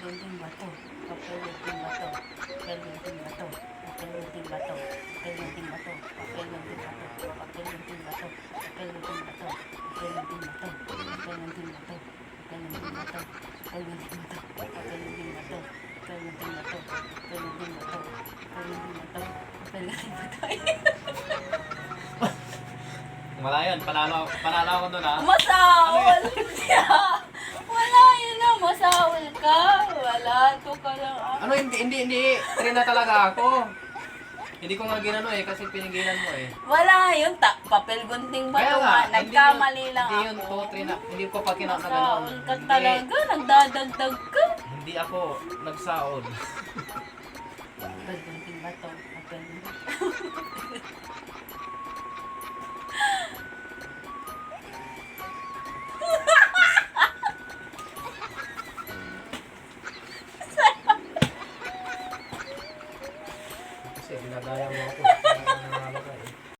gunting bato, papel gunting bato, papel gunting bato, papel gunting bato, papel gunting bato, papel gunting bato, papel gunting bato, papel gunting bato, papel gunting bato, papel gunting bato, papel gunting bato, papel gunting bato, papel gunting bato, papel gunting bato, papel gunting bato, papel gunting bato, papel gunting bato. Wala yun, panalo ako doon ha. Masahol siya! Wala yun na, masahol ka. Wala, to ka lang. Ano, hindi, train na talaga ako. Hindi ko nga ginano eh, kasi pinigilan mo eh. Wala yun, papel gunting ba Kaya ito nga, nga? Nagkamali lang hindi yun ako. to, train na, hindi ko pa kinakaganon. Masahol ka talaga, nagdadagdag ka. Hindi ako nagsaod. Papel gunting ba ito? Papel gunting. Kasi ginagaya mo ako.